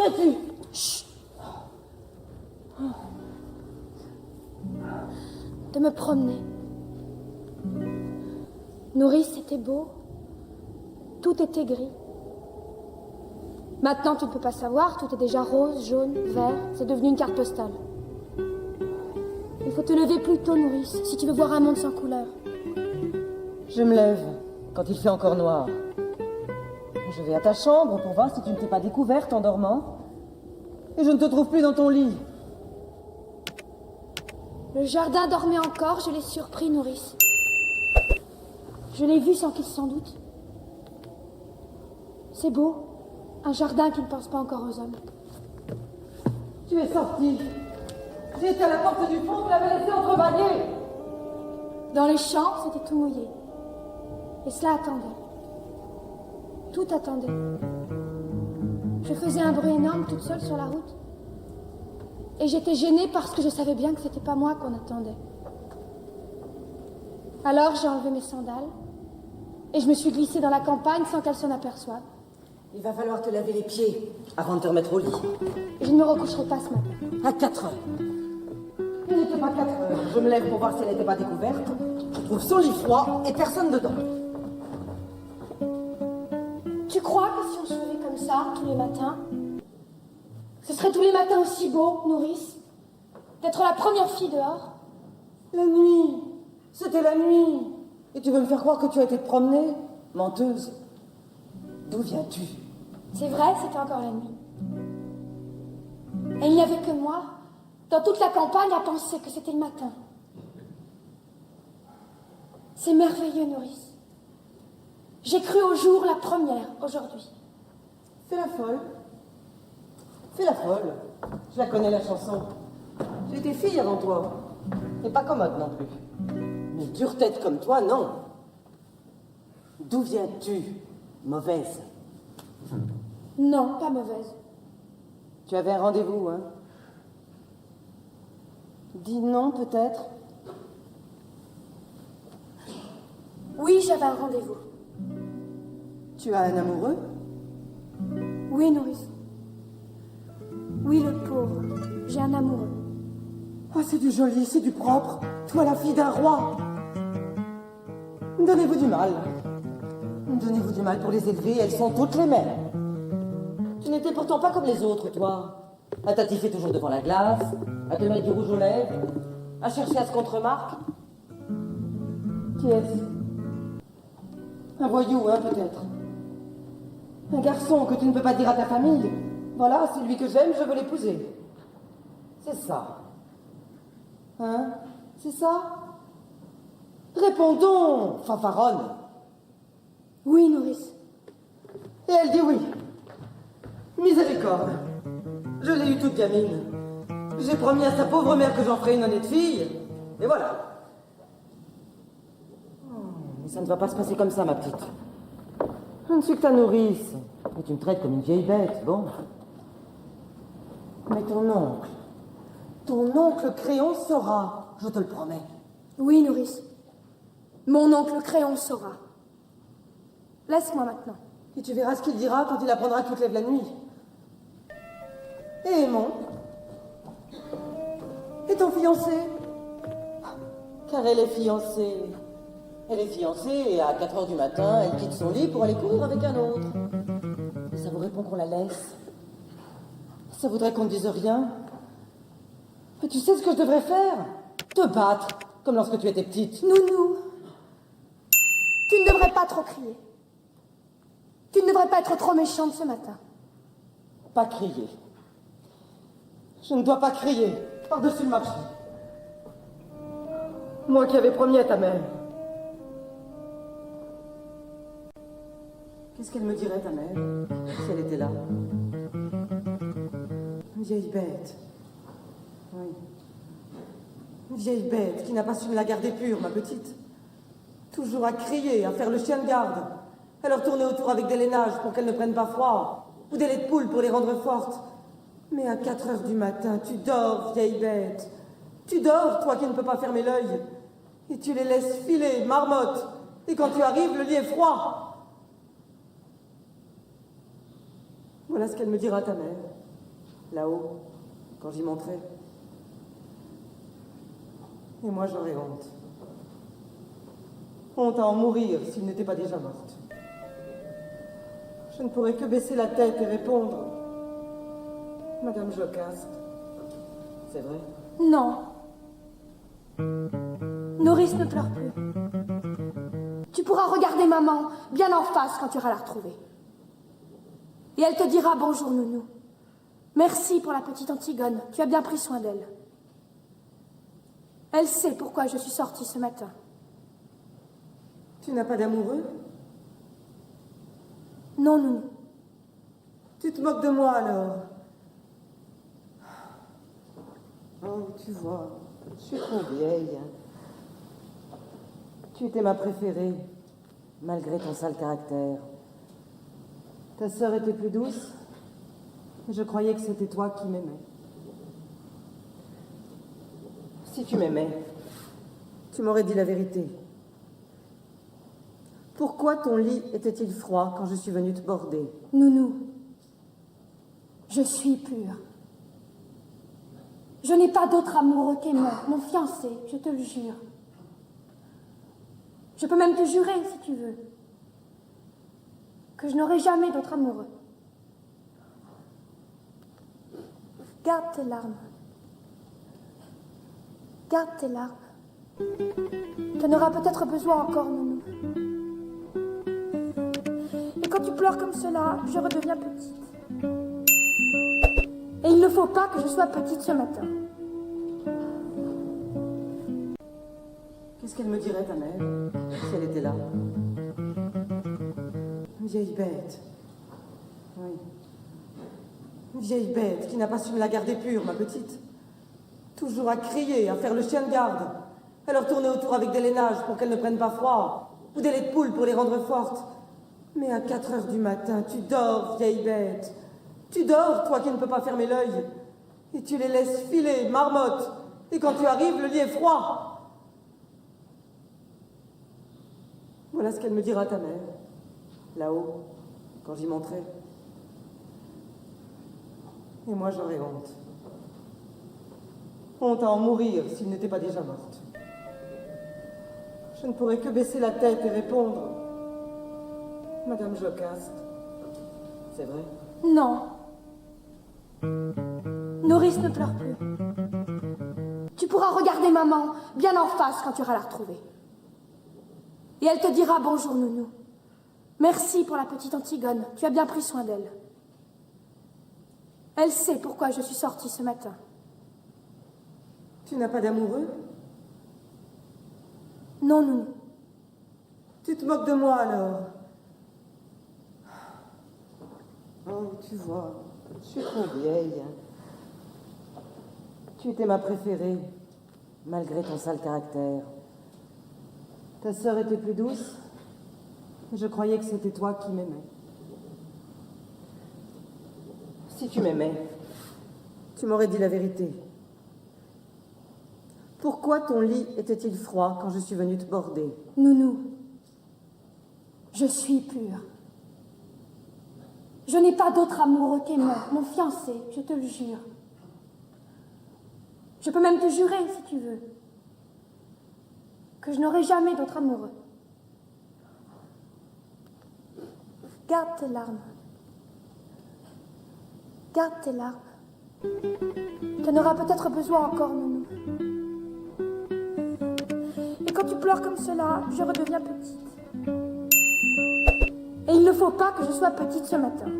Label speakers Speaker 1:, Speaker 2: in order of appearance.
Speaker 1: es-tu?
Speaker 2: Chut. De me promener. Nourrice, c'était beau. Tout était gris. Maintenant, tu ne peux pas savoir, tout est déjà rose, jaune, vert. C'est devenu une carte postale. Il faut te lever plus tôt, Nourrice, si tu veux voir un monde sans couleur.
Speaker 1: Je me lève quand il fait encore noir. Je vais à ta chambre pour voir si tu ne t'es pas découverte en dormant. Et je ne te trouve plus dans ton lit.
Speaker 2: Le jardin dormait encore, je l'ai surpris, Nourrice. Je l'ai vu sans qu'il s'en doute. C'est beau, un jardin qui ne pense pas encore aux hommes.
Speaker 1: Tu es sortie. J'étais à la porte du fond, tu l'avais laissé entrebâillée.
Speaker 2: Dans les champs, c'était tout mouillé. Et cela attendait. Tout attendait. Je faisais un bruit énorme toute seule sur la route. Et j'étais gênée parce que je savais bien que c'était pas moi qu'on attendait. Alors j'ai enlevé mes sandales et je me suis glissée dans la campagne sans qu'elle s'en aperçoive.
Speaker 1: Il va falloir te laver les pieds avant de te remettre au lit.
Speaker 2: Je ne me recoucherai pas ce matin.
Speaker 1: À 4 heures. Il n'était pas 4 heures. Je me lève pour voir si elle n'était pas découverte. Je trouve son lit froid et personne dedans.
Speaker 2: Tu crois que si on se levait comme ça tous les matins, ce serait tous les matins aussi beau, Nourrice, d'être la première fille dehors?
Speaker 1: La nuit. C'était la nuit. Et tu veux me faire croire que tu as été te promener? Menteuse. D'où viens-tu?
Speaker 2: C'est vrai, c'était encore la nuit. Et il n'y avait que moi, dans toute la campagne, à penser que c'était le matin. C'est merveilleux, Nourrice. J'ai cru au jour la première, aujourd'hui.
Speaker 1: Fais la folle. Fais la folle. Je la connais, la chanson. J'ai été fille avant toi. Et pas commode non plus. Mais dure tête comme toi, non. D'où viens-tu, mauvaise?
Speaker 2: Non, pas mauvaise.
Speaker 1: Tu avais un rendez-vous, hein? Dis non, peut-être.
Speaker 2: Oui, j'avais un rendez-vous.
Speaker 1: Tu as un amoureux?
Speaker 2: Oui, Nourrice. Oui, le pauvre. J'ai un amoureux.
Speaker 1: Oh, c'est du joli, c'est du propre. Toi, la fille d'un roi. Donnez-vous du mal. Donnez-vous du mal pour les élever, elles sont toutes les mêmes. Tu n'étais pourtant pas comme les autres, toi. À t'attifer toujours devant la glace, à te mettre du rouge aux lèvres, à chercher à se contre-marque. Qui est-ce? Un voyou, hein, peut-être. Un garçon que tu ne peux pas dire à ta famille. Voilà, c'est lui que j'aime, je veux l'épouser. C'est ça. Hein? C'est ça? Répondons, fanfaronne.
Speaker 2: Oui, Nourrice.
Speaker 1: Et elle dit oui. Miséricorde. Je l'ai eu toute gamine. J'ai promis à sa pauvre mère que j'en ferais une honnête fille. Et voilà. Mais ça ne va pas se passer comme ça, ma petite. Je ne suis que ta nourrice. Et tu me traites comme une vieille bête, bon. Mais ton oncle Créon saura, je te le promets.
Speaker 2: Oui, Nourrice. Mon oncle Créon saura. Laisse-moi maintenant.
Speaker 1: Et tu verras ce qu'il dira quand il apprendra que tu te lèves la nuit. Et Aimon? Et ton fiancé? Car elle est fiancée. Elle est fiancée et à 4 heures du matin, elle quitte son lit pour aller courir avec un autre. Et ça vous répond qu'on la laisse. Ça voudrait qu'on ne dise rien. Mais tu sais ce que je devrais faire? Te battre, comme lorsque tu étais petite.
Speaker 2: Nounou, tu ne devrais pas trop crier. Tu ne devrais pas être trop méchante ce matin.
Speaker 1: Pas crier. Je ne dois pas crier par-dessus le marché. Moi qui avais promis à ta mère. Qu'est-ce qu'elle me dirait, ta mère, si elle était là? Une vieille bête. Oui. Une vieille bête qui n'a pas su me la garder pure, ma petite. Toujours à crier, à faire le chien de garde, à leur tourner autour avec des lainages pour qu'elles ne prennent pas froid, ou des laits de poule pour les rendre fortes. Mais à 4 heures du matin, tu dors, vieille bête. Tu dors, toi qui ne peux pas fermer l'œil. Et tu les laisses filer, marmotte. Et quand tu arrives, le lit est froid. Voilà ce qu'elle me dira, ta mère. là-haut, quand j'y monterai. Et moi, j'aurais honte. Honte à en mourir s'il n'était pas déjà morte. Je ne pourrais que baisser la tête et répondre: Madame Jocaste, c'est vrai?
Speaker 2: Non. Nourrice, ne pleure plus. Tu pourras regarder maman bien en face quand tu iras la retrouver. Et elle te dira: bonjour, nounou. Merci pour la petite Antigone, tu as bien pris soin d'elle. Elle sait pourquoi je suis sortie ce matin.
Speaker 1: Tu n'as pas d'amoureux?
Speaker 2: Non, nounou.
Speaker 1: Tu te moques de moi alors? Oh, tu vois, je suis trop vieille. Tu étais ma préférée, malgré ton sale caractère. Ta sœur était plus douce, et je croyais que c'était toi qui m'aimais. Si tu m'aimais, tu m'aurais dit la vérité. Pourquoi ton lit était-il froid quand je suis venue te border?
Speaker 2: Nounou, je suis pure. Je n'ai pas d'autre amoureux qu'Aimant, mon fiancé, je te le jure. Je peux même te jurer, si tu veux, que je n'aurai jamais d'autre amoureux. Garde tes larmes. Garde tes larmes. Tu en auras peut-être besoin encore, nounou. Et quand tu pleures comme cela, je redeviens petite. Et il ne faut pas que je sois petite ce matin.
Speaker 1: Qu'est-ce qu'elle me dirait, ta mère, si elle était là? Une vieille bête. Oui. Une vieille bête qui n'a pas su me la garder pure, ma petite. Toujours à crier, à faire le chien de garde, à leur tourner autour avec des lainages pour qu'elles ne prennent pas froid, ou des laits de poule pour les rendre fortes. Mais à 4 heures du matin, tu dors, vieille bête. Tu dors, toi qui ne peux pas fermer l'œil. Et tu les laisses filer, marmotte. Et quand tu arrives, le lit est froid. Voilà ce qu'elle me dira, ta mère, là-haut, quand j'y monterai. Et moi, j'aurais honte. Honte à en mourir s'il n'était pas déjà morte. Je ne pourrais que baisser la tête et répondre: Madame Jocaste, c'est vrai?
Speaker 2: Non. Nourrice, ne pleure plus. Tu pourras regarder maman bien en face quand tu iras la retrouver. Et elle te dira: bonjour, nounou. Merci pour la petite Antigone, tu as bien pris soin d'elle. Elle sait pourquoi je suis sortie ce matin.
Speaker 1: Tu n'as pas d'amoureux?
Speaker 2: Non, nounou.
Speaker 1: Tu te moques de moi alors? Oh, tu vois, je suis trop vieille. Tu étais ma préférée, malgré ton sale caractère. Ta sœur était plus douce, et je croyais que c'était toi qui m'aimais. Si tu m'aimais, tu m'aurais dit la vérité. Pourquoi ton lit était-il froid quand je suis venue te border?
Speaker 2: Nounou, je suis pure. Je n'ai pas d'autre amoureux qu'Aimant, mon fiancé, je te le jure. Je peux même te jurer, si tu veux, que je n'aurai jamais d'autre amoureux. Garde tes larmes. Garde tes larmes. Tu en auras peut-être besoin encore, nounou. Et quand tu pleures comme cela, je redeviens petite. Et il ne faut pas que je sois petite ce matin.